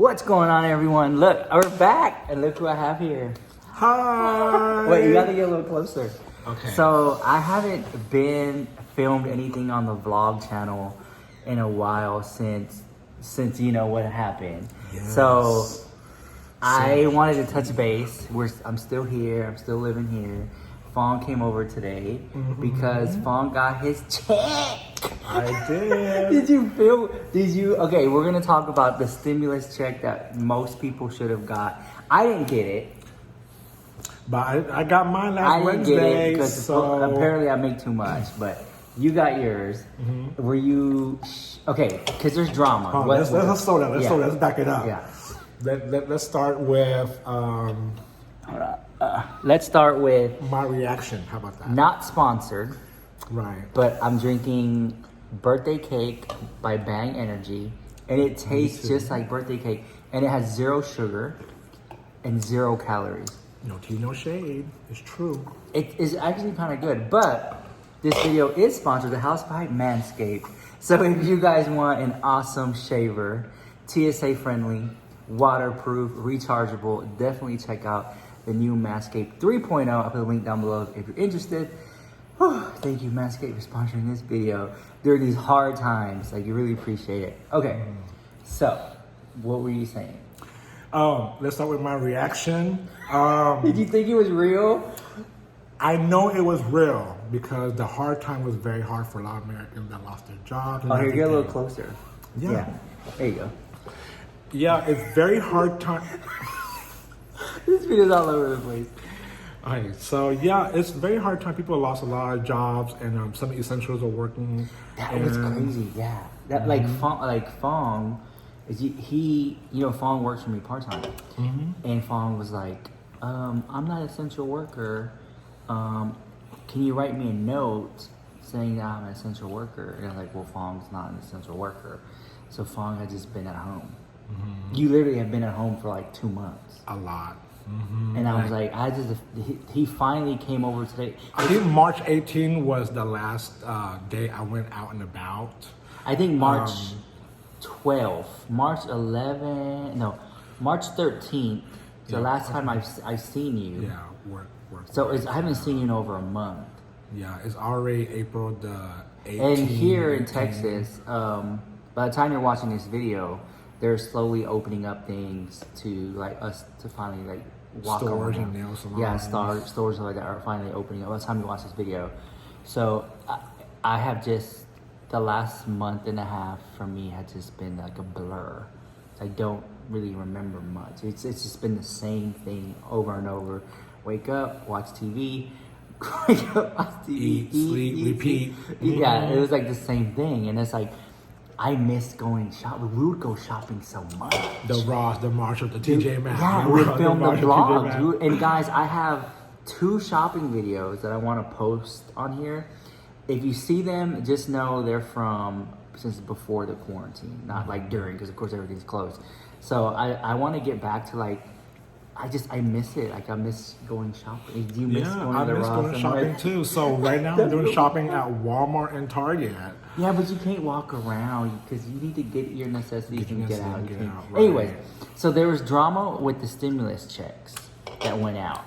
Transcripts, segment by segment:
What's going on, everyone? Look, we're back, and look who I have here. Hi. Wait, you got to get a little closer. Okay. So I haven't been filmed anything on the vlog channel in a while since you know what happened. Yes. So I wanted to touch base. I'm still here. I'm still living here. Fong came over today because Fong got his check. I did. Did you? Okay, we're gonna talk about the stimulus check that most people should have got. I didn't get it. But I got mine last I didn't Wednesday. get it because so... apparently I make too much. But you got yours. Were you okay? Because there's drama. Let's slow down. Let's back it up. Yeah. Let's start with Hold on. Let's start with my reaction. How about that? not sponsored. Right. But I'm drinking birthday cake by Bang Energy, and it tastes just like birthday cake, and it has 0 sugar and 0 calories. No tea, no shade. It's true. It is actually kind of good, but this video is sponsored the house by Manscaped. So if you guys want an awesome shaver, TSA friendly, waterproof, rechargeable, definitely check out the new Manscaped 3.0. I'll put a link down below if you're interested. Thank you, Manscaped, for sponsoring this video during these hard times. Like, you really appreciate it. Okay, so what were you saying? Let's start with my reaction. Did you think it was real? I know it was real because the hard time was very hard for a lot of Americans that lost their jobs. Oh, here, get a little closer. Yeah. There you go. Yeah, it's very hard time. This video's all over the place. Okay, so yeah, it's very hard time. People lost a lot of jobs, and some essentials are working. That was crazy. Yeah, that like Fong, is he Fong works for me part time, and Fong was like, I'm not an essential worker. Can you write me a note saying that I'm an essential worker? And I'm like, well, Fong's not an essential worker, so Fong had just been at home. You literally have been at home for like 2 months. A lot. And I was like, he finally came over today. I think March 18 was the last day I went out and about. I think March 12th, March 11th, no, March 13th. The last time I've seen you. Yeah, work. So I haven't seen you in over a month. Yeah, it's already April the 18th. And here in Texas, by the time you're watching this video, they're slowly opening up things to like us to finally like walk stores around. And nail salons. Yeah, stores like that are finally opening up by the time you watch this video. So I have just the last month and a half for me had just been like a blur. I don't really remember much. It's just been the same thing over and over. Wake up, watch TV. Wake up, watch TV. Eat, sleep, repeat. Yeah, it was like the same thing, and it's like. I missed going shopping. We would go shopping so much. The Ross, the Marshall, the TJ Maxx. Yeah, we would film the vlogs. And guys, I have 2 shopping videos that I want to post on here. If you see them, just know they're since before the quarantine, not like during, because of course everything's closed. So I want to get back to like, I miss it. Like I miss going shopping. Do you miss going to the Ross? I miss going shopping too. So right now I'm doing shopping at Walmart and Target. Yeah, but you can't walk around because you need to get your necessities and get out. Right. Anyway, so there was drama with the stimulus checks that went out.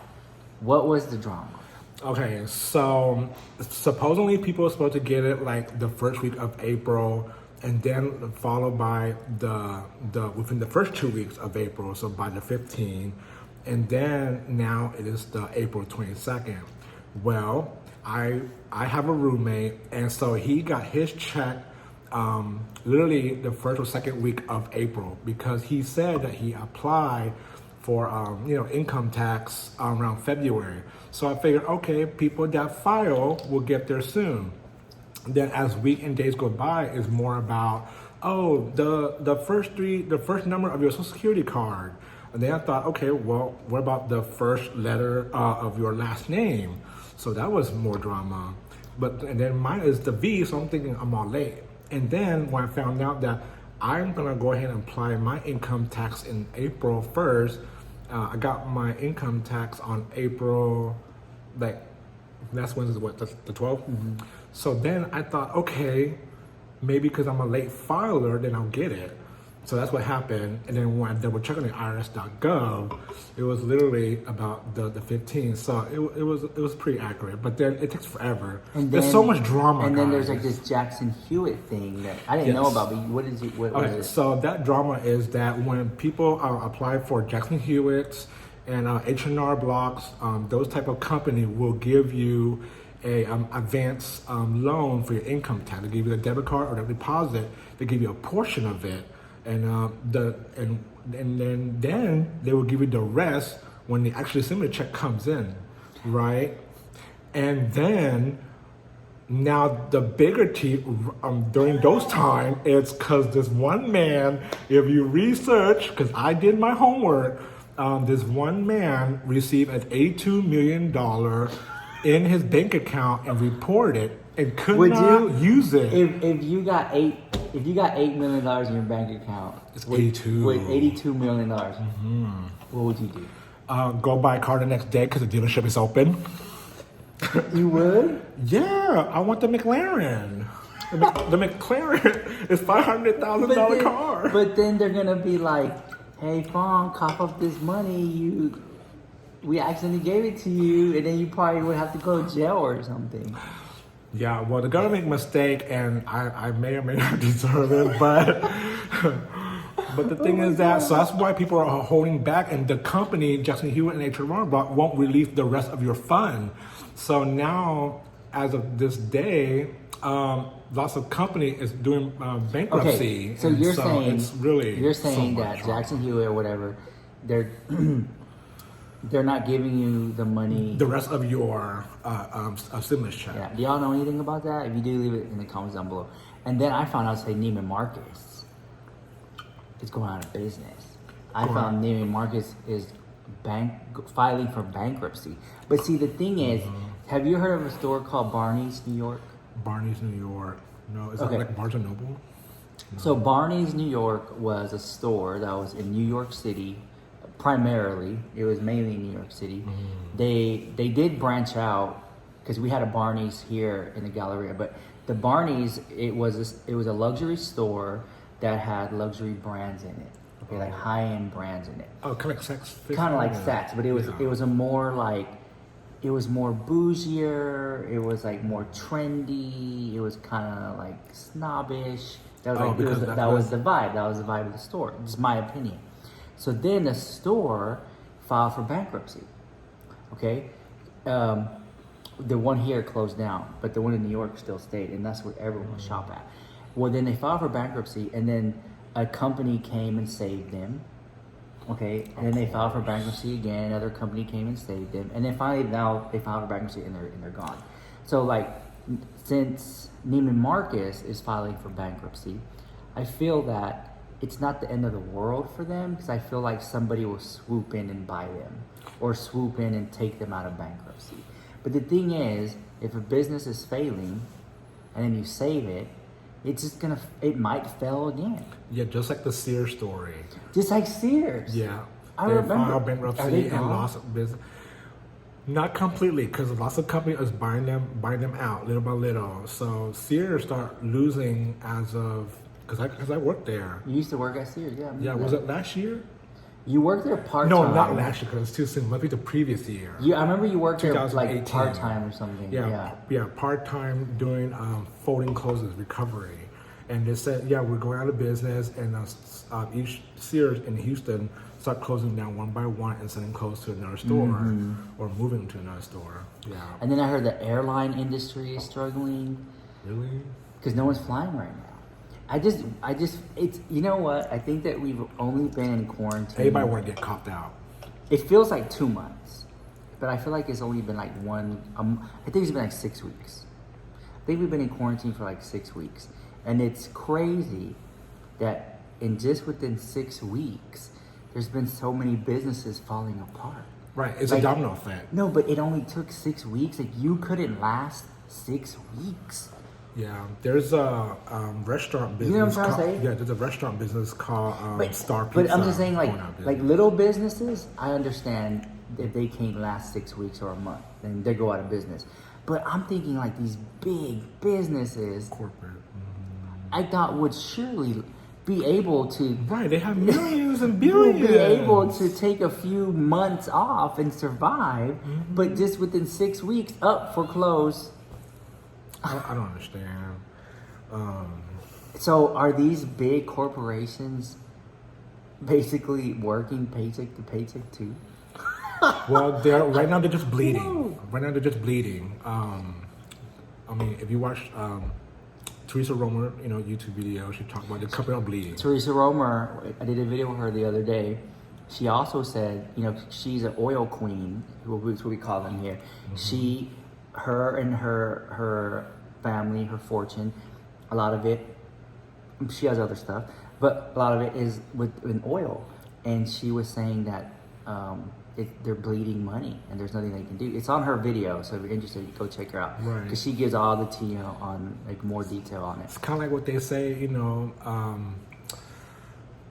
What was the drama? Okay, so supposedly people are supposed to get it like the first week of April, and then followed by the within the first 2 weeks of April, so by the 15th, and then now it is the April 22nd. Well, I have a roommate, and so he got his check literally the first or second week of April because he said that he applied for income tax around February. So I figured, okay, people that file will get there soon. Then as week and days go by, it's more about the first number of your Social Security card. And then I thought, okay, well, what about the first letter of your last name? So that was more drama. And then mine is the V, so I'm thinking I'm all late. And then when I found out that I'm gonna go ahead and apply my income tax in April 1st, I got my income tax on April, like, that's when is what, the 12th? So then I thought, okay, maybe because I'm a late filer, then I'll get it. So that's what happened. And then when they were checking on IRS.gov, it was literally about the 15th. So it was pretty accurate. But then it takes forever. And there's so much drama. And then guys. there's like this Jackson Hewitt thing that I didn't know about. But what is it? What Okay, is it? so that drama is that when people apply for Jackson Hewitt's and H&R Blocks, those type of company will give you a advance loan for your income tax. They give you a debit card or a deposit. They give you a portion of it, and then they will give you the rest when the actual assembly check comes in, right? And then now the bigger tea during those time is because this one man, if you research, because I did my homework, this one man received an $82 million in his bank account and reported it and could not use it. If you got $8 million in your bank account, It's 82. With $82 million, what would you do? Go buy a car the next day because the dealership is open. You would? Yeah, I want the McLaren. The McLaren is $500,000 car. But then they're gonna be like, "Hey, Fong, cough up this money. We accidentally gave it to you, and then you probably would have to go to jail or something." Yeah, well, they're gonna make a mistake, and I may or may not deserve it, but the thing is that, so that's why people are holding back, and the company, Jackson Hewitt and H&R Block, won't release the rest of your fund. So now, as of this day, lots of company is doing bankruptcy. Okay, so you're saying it's really you're saying so that much Jackson Hewitt or whatever, they're they're not giving you the money. the rest of your stimulus check. Yeah. Do y'all know anything about that? If you do, leave it in the comments down below. And then I found out, say, Neiman Marcus is going out of business. I found Neiman Marcus is filing for bankruptcy. But see, the thing is, have you heard of a store called Barney's, New York? Barney's, New York. No, is Okay. that like Barnes and Noble? No. So Barney's, New York was a store that was in New York City. Primarily, it was mainly in New York City. They did branch out because we had a Barney's here in the Galleria, but the Barney's it was a luxury store that had luxury brands in it. Okay, like high end brands in it. Oh, kind of like Saks. Kind of like Saks, but it was a more like it was more bougier. It was like more trendy. It was kind of like snobbish. That was like that was the vibe. That was the vibe of the store. It's my opinion. So then the store filed for bankruptcy. Okay, the one here closed down, but the one in New York still stayed, and that's where everyone would shop at. Well, then they filed for bankruptcy, and then a company came and saved them. Okay, and then they filed for bankruptcy again. Another company came and saved them, and then finally now they filed for bankruptcy and they're gone. So like, since Neiman Marcus is filing for bankruptcy, I feel that it's not the end of the world for them because I feel like somebody will swoop in and buy them or swoop in and take them out of bankruptcy. But the thing is, if a business is failing and then you save it, it's just it might fail again. Yeah, just like the Sears story. Just like Sears. Yeah. I They remember. filed Are bankruptcy they and gone? lost business. Not completely, because lots of companies is buying them out little by little. So Sears start losing as of because I worked there. You used to work at Sears, yeah. I remember Was that. it last year? You worked there part-time. No, not last year because it's too soon. Might be the previous year. I remember you worked there like 2018. part-time or something. Yeah, part-time doing folding closes recovery. And they said, yeah, we're going out of business, and each Sears in Houston start closing down one by one and sending clothes to another store or moving to another store. Yeah. And then I heard the airline industry is struggling Really? because no one's flying right now. It's, you know what? I think that we've only been in quarantine. Everybody want to get copped out. It feels like 2 months, but I feel like it's only been like I think it's been like 6 weeks. I think we've been in quarantine for like 6 weeks. And it's crazy that within 6 weeks, there's been so many businesses falling apart. Right, it's Like- a domino effect. No, but it only took 6 weeks. Like, you couldn't last 6 weeks. Yeah, there's a restaurant business. You know what I'm trying to say? Yeah, there's a restaurant business called Star Pizza. But I'm just saying, going out of like business. little businesses, I understand if they can't last 6 weeks or a month, then they go out of business. But I'm thinking like these big businesses, corporate. I thought would surely, be able to Right, they have millions and billions. be able to take a few months off and survive, but just within 6 weeks, up foreclose. I don't understand. So are these big corporations basically working paycheck to paycheck too? Well, right now they're just bleeding. Right now they're just bleeding. I mean, if you watch Teresa Romer, YouTube video, she talked about the company on bleeding. Teresa Romer, I did a video with her the other day. She also said, she's an oil queen, which we call them here. Her and her family, her fortune, a lot of it, she has other stuff, but a lot of it is in oil. And she was saying that they're bleeding money and there's nothing they can do. It's on her video, so if you're interested, go check her out. Right. Because she gives all the tea on like more detail on it. It's kind of like what they say, what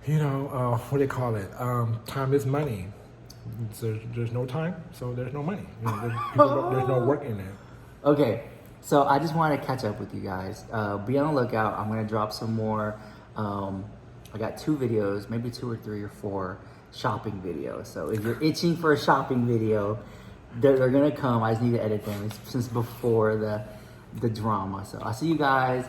do they call it? Time is money. There's no time, so there's no money. There's no work in it. Okay, so I just want to catch up with you guys. Be on the lookout. I'm going to drop some more. I got 2 videos, maybe 2 or 3 or 4 shopping videos. So if you're itching for a shopping video, they're going to come. I just need to edit them since before the drama. So I'll see you guys.